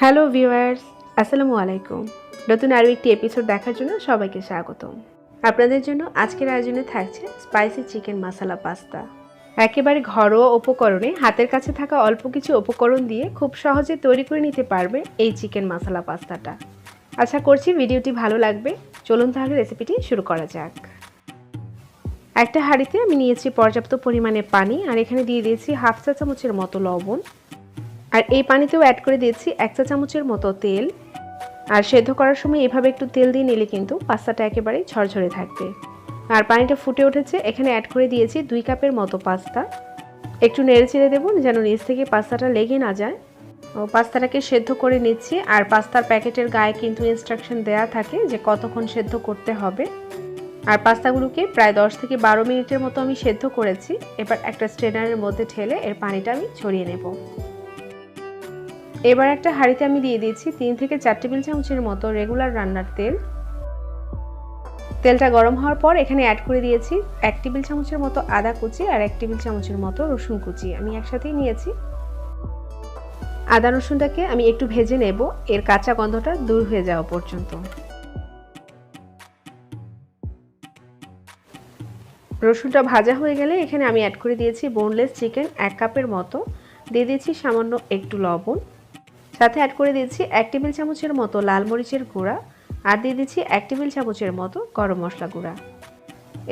Hello viewers, আসসালামু আলাইকুম। নতুন আরও একটি এপিসোড দেখার জন্য সবাইকে স্বাগতম। আপনাদের জন্য আজকের আয়োজনে থাকছে স্পাইসি চিকেন মশালা পাস্তা। একেবারে ঘরোয়া উপকরণে হাতের কাছে থাকা অল্প কিছু উপকরণ দিয়ে খুব সহজে তৈরি করে নিতে পারবে এই চিকেন মশালা পাস্তাটা। আশা করছি ভিডিওটি ভালো লাগবে। চলুন তাহলে রেসিপিটি শুরু করা যাক। একটা হাঁড়িতে আমি নিয়েছি পর্যাপ্ত পরিমাণে পানি, আর এখানে দিয়ে দিয়েছি হাফ চা চামচের মতো লবণ, আর এই পানিতেও অ্যাড করে দিয়েছি 1 চা চামচের মতো তেল। আর সেদ্ধ করার সময় এভাবে একটু তেল দিয়ে নিলে কিন্তু পাস্তাটা একেবারেই ঝরঝরে থাকবে। আর পানিটা ফুটে উঠেছে, এখানে অ্যাড করে দিয়েছি 2 কাপের মতো পাস্তা। একটু নেড়ে চেড়ে দেবো যেন নিচ থেকে পাস্তাটা লেগে না যায়। পাস্তাটাকে সেদ্ধ করে নিচ্ছি, আর পাস্তার প্যাকেটের গায়ে কিন্তু ইনস্ট্রাকশন দেওয়া থাকে যে কতক্ষণ সেদ্ধ করতে হবে। আর পাস্তাগুলোকে প্রায় 10 থেকে 12 মিনিটের মতো আমি সেদ্ধ করেছি। এবার একটা স্ট্রেনারের মধ্যে ঢেলে এর পানিটা আমি ছড়িয়ে নেব। এবার একটা হাঁড়িতে আমি দিয়ে দিয়েছি 3 থেকে 4 টেবিল চামচের মতো রেগুলার রান্নার তেল। তেলটা গরম হওয়ার পর এখানে অ্যাড করে দিয়েছি 1 টেবিল চামচের মতো আদা কুচি আর 1 টেবিল চামচের মতো রসুন কুচি। আমি একসাথেই নিয়েছি। আদা রসুনটাকে আমি একটু ভেজে নেব, এর কাঁচা গন্ধটা দূর হয়ে যাওয়া পর্যন্ত। রসুনটা ভাজা হয়ে গেলে এখানে আমি অ্যাড করে দিয়েছি বোনলেস চিকেন 1 কাপের মতো। দিয়ে দিয়েছি সামান্য একটু লবণ, সাথে অ্যাড করে দিয়েছি 1 টেবিল চামচের মতো লাল মরিচের গুঁড়া, আর দিয়ে দিচ্ছি 1 টেবিল চামচের মতো গরম মশলা গুঁড়া।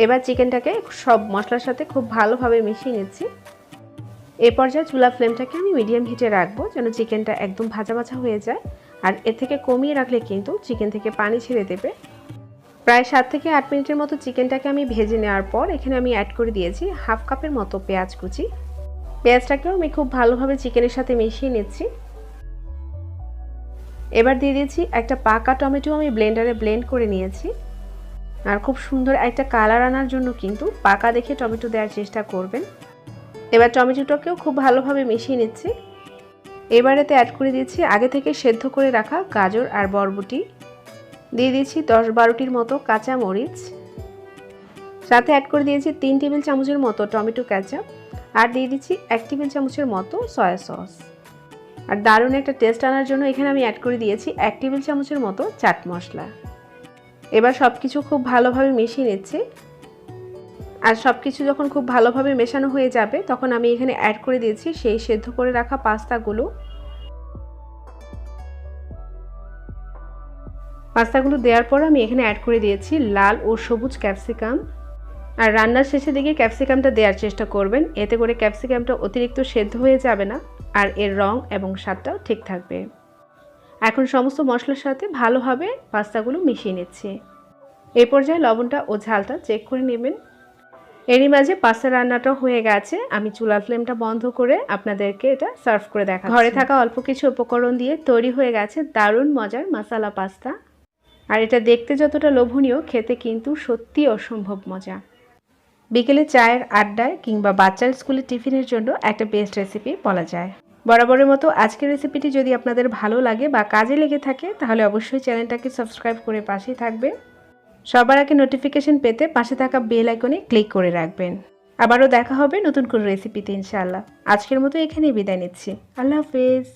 এবার চিকেনটাকে সব মশলার সাথে খুব ভালোভাবে মিশিয়ে নিচ্ছি। এই পর্যায়ে চুলা ফ্লেমটাকে আমি মিডিয়াম হিটে রাখবো যেন চিকেনটা একদম ভাজা ভাজা হয়ে যায়। আর এর থেকে কমিয়ে রাখলে কিন্তু চিকেন থেকে পানি ছেড়ে দেবে। প্রায় 7 থেকে 8 মিনিটের মতো চিকেনটাকে আমি ভেজে নেওয়ার পর এখানে আমি অ্যাড করে দিয়েছি হাফ কাপের মতো পেঁয়াজ কুচি। পেঁয়াজটাকেও আমি খুব ভালোভাবে চিকেনের সাথে মিশিয়ে নিচ্ছি। এবার দিয়ে দিয়েছি একটা পাকা টমেটো, আমি ব্লেন্ডারে ব্লেন্ড করে নিয়েছি। আর খুব সুন্দর একটা কালার আনার জন্য কিন্তু পাকা দেখে টমেটো দেওয়ার চেষ্টা করবেন। এবার টমেটোটাকেও খুব ভালোভাবে মিশিয়ে নিচ্ছি। এবার এতে অ্যাড করে দিয়েছি আগে থেকে সেদ্ধ করে রাখা গাজর আর বরবটি। দিয়ে দিয়েছি 10-12টির মতো কাঁচা মরিচ। সাথে অ্যাড করে দিয়েছি 3 টেবিল চামচের মতো টমেটো কেচাপ, আর দিয়ে দিচ্ছি 1 টেবিল চামচের মতো সয়া সস। আর দারুণ একটা টেস্ট আনার জন্য এখানে আমি অ্যাড করে দিয়েছি 1 টেবিল চামচের মতো চাট মশলা। এবার সব কিছু খুব ভালোভাবে মিশিয়ে নিচ্ছি। আর সব কিছু যখন খুব ভালোভাবে মেশানো হয়ে যাবে তখন আমি এখানে অ্যাড করে দিয়েছি সেই সেদ্ধ করে রাখা পাস্তাগুলো। পাস্তাগুলো দেওয়ার পর আমি এখানে অ্যাড করে দিয়েছি লাল ও সবুজ ক্যাপসিকাম। আর রান্নার শেষের দিকে ক্যাপসিকামটা দেওয়ার চেষ্টা করবেন, এতে করে ক্যাপসিকামটা অতিরিক্ত সেদ্ধ হয়ে যাবে না, আর এর রং এবং স্বাদটাও ঠিক থাকবে। এখন সমস্ত মশলার সাথে ভালোভাবে পাস্তাগুলো মিশিয়ে নিচ্ছি। এই পর্যায়ে লবণটা ও ঝালটা চেক করে নেবেন। এরই মাঝে পাস্তা রান্নাটা হয়ে গেছে। আমি চুলার ফ্লেমটা বন্ধ করে আপনাদেরকে এটা সার্ভ করে দেখাচ্ছি। ঘরে থাকা অল্প কিছু উপকরণ দিয়ে তৈরি হয়ে গেছে দারুণ মজার মশালা পাস্তা। আর এটা দেখতে যতটা লোভনীয়, খেতে কিন্তু সত্যি অসম্ভব মজা। বিকেলে চায়ের আড্ডায় কিংবা বাচ্চার স্কুলের টিফিনের জন্য একটা বেস্ট রেসিপি বলা যায়। বরাবরের মতো আজকের রেসিপিটি যদি আপনাদের ভালো লাগে বা কাজে লেগে থাকে তাহলে অবশ্যই চ্যানেলটাকে সাবস্ক্রাইব করে পাশেই থাকবেন। সবার আগে নোটিফিকেশন পেতে পাশে থাকা বেল আইকনে ক্লিক করে রাখবেন। আবারও দেখা হবে নতুন কোনো রেসিপিতে ইনশাআল্লাহ। আজকের মতো এখানেই বিদায় নিচ্ছি। আল্লাহ হাফেজ।